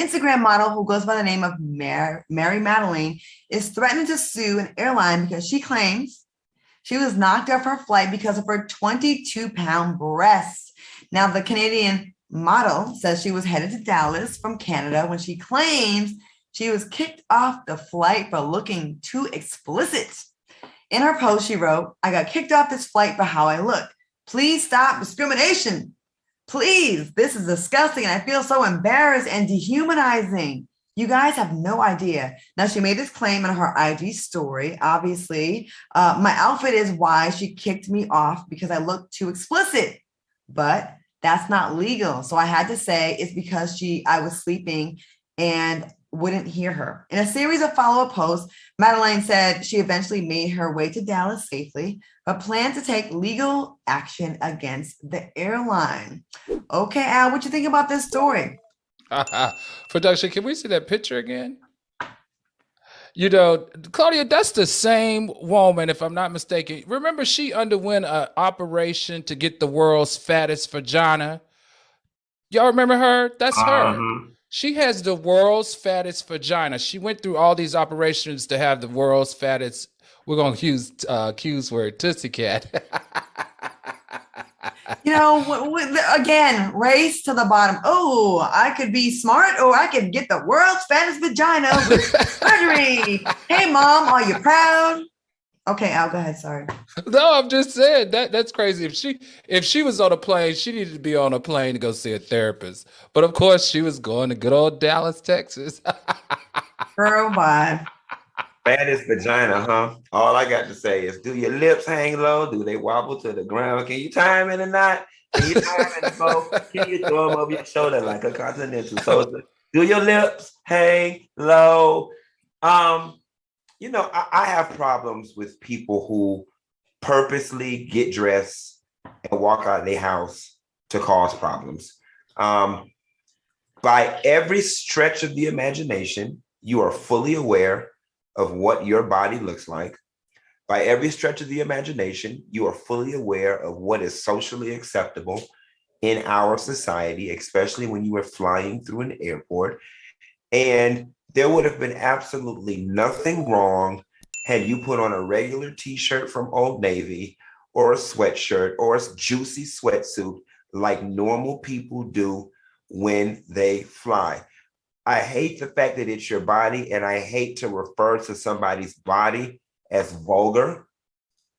Instagram model who goes by the name of Mary Magdalene is threatening to sue an airline because she claims she was knocked off her flight because of her 22-pound breasts. Now, the Canadian model says she was headed to Dallas from Canada when she claims she was kicked off the flight for looking too explicit. In her post, she wrote, "I got kicked off this flight for how I look. Please stop discrimination. Please, this is disgusting and I feel so embarrassed and dehumanizing. You guys have no idea." Now, she made this claim in her IG story. Obviously, my outfit is why she kicked me off because I look too explicit. But that's not legal. So I had to say it's because I was sleeping and wouldn't hear her. In a series of follow-up posts, Magdalene said she eventually made her way to Dallas safely, but planned to take legal action against the airline. Okay, Al, what you think about this story? Production, can we see that picture again? You know, Claudia, that's the same woman, if I'm not mistaken. Remember, she underwent an operation to get the world's fattest vagina. Y'all remember her? That's her. She has the world's fattest vagina. She went through all these operations to have the world's fattest. We're going to use Q's word, Tootsie Cat. You know, again, race to the bottom. Oh, I could be smart or I could get the world's fattest vagina with surgery. Hey, Mom, are you proud? Okay, Al, go ahead. Sorry. No, I'm just saying that's crazy. If she was on a plane, she needed to be on a plane to go see a therapist. But of course, she was going to good old Dallas, Texas. Girl, bye. Fattest vagina, huh? All I got to say is, do your lips hang low? Do they wobble to the ground? Can you tie them in a knot? Can you tie them in a bow? Can you throw them over your shoulder like a continental soldier? Do your lips hang low? You know, I have problems with people who purposely get dressed and walk out of their house to cause problems. By every stretch of the imagination, you are fully aware of what your body looks like. By every stretch of the imagination, you are fully aware of what is socially acceptable in our society, especially when you are flying through an airport. And there would have been absolutely nothing wrong had you put on a regular t-shirt from Old Navy or a sweatshirt or a juicy sweatsuit like normal people do when they fly. I hate the fact that it's your body, and I hate to refer to somebody's body as vulgar,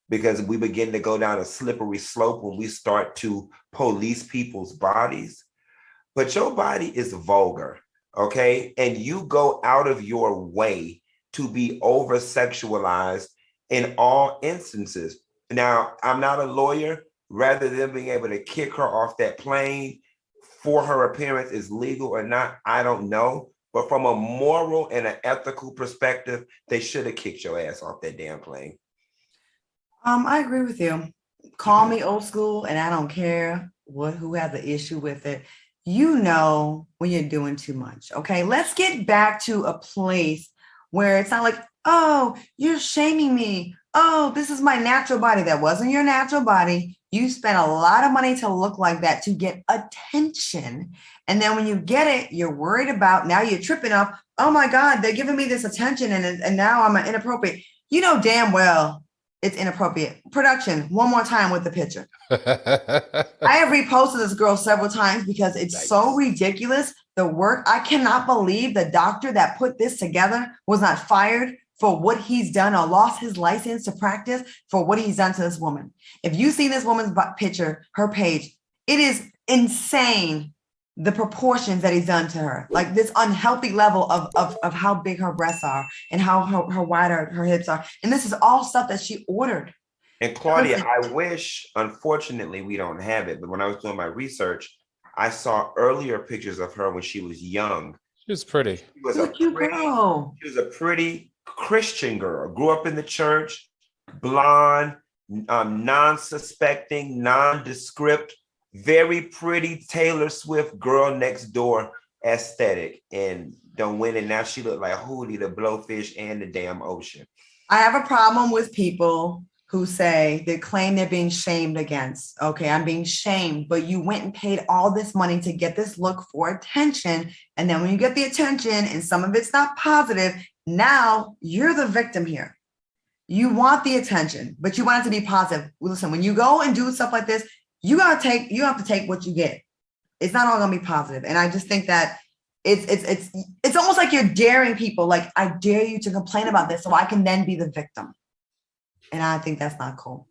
because we begin to go down a slippery slope when we start to police people's bodies. But your body is vulgar. Okay. And you go out of your way to be over sexualized in all instances. Now, I'm not a lawyer. Rather than being able to kick her off that plane for her appearance is legal or not, I don't know. But from a moral and an ethical perspective, they should have kicked your ass off that damn plane. I agree with you. Call me old school, and I don't care who has the issue with it. You know when you're doing too much. Okay, let's get back to a place where it's not like, oh, you're shaming me. Oh, this is my natural body. That wasn't your natural body. You spent a lot of money to look like that to get attention. And then when you get it, you're worried about, now you're tripping up. Oh my God, they're giving me this attention and now I'm inappropriate. You know damn well it's inappropriate. Production, one more time with the picture. I have reposted this girl several times because it's so ridiculous. The work, I cannot believe the doctor that put this together was not fired for what he's done or lost his license to practice for what he's done to this woman. If you see this woman's picture, her page, it is insane the proportions that he's done to her, like this unhealthy level of how big her breasts are and how wide her hips are. And this is all stuff that she ordered. And Claudia, I wish, unfortunately, we don't have it, but when I was doing my research, I saw earlier pictures of her when she was young. She was pretty. She was a pretty Christian girl, grew up in the church, blonde, non-suspecting, nondescript, very pretty Taylor Swift girl next door aesthetic, and don't win it. Now she looked like Hootie the Blowfish and the damn ocean. I have a problem with people who say they claim they're being shamed against. Okay, I'm being shamed, but you went and paid all this money to get this look for attention. And then when you get the attention and some of it's not positive, now you're the victim here. You want the attention, but you want it to be positive. Listen, when you go and do stuff like this, you have to take what you get. It's not all gonna be positive. And I just think that it's almost like you're daring people, like, I dare you to complain about this so I can then be the victim. And I think that's not cool.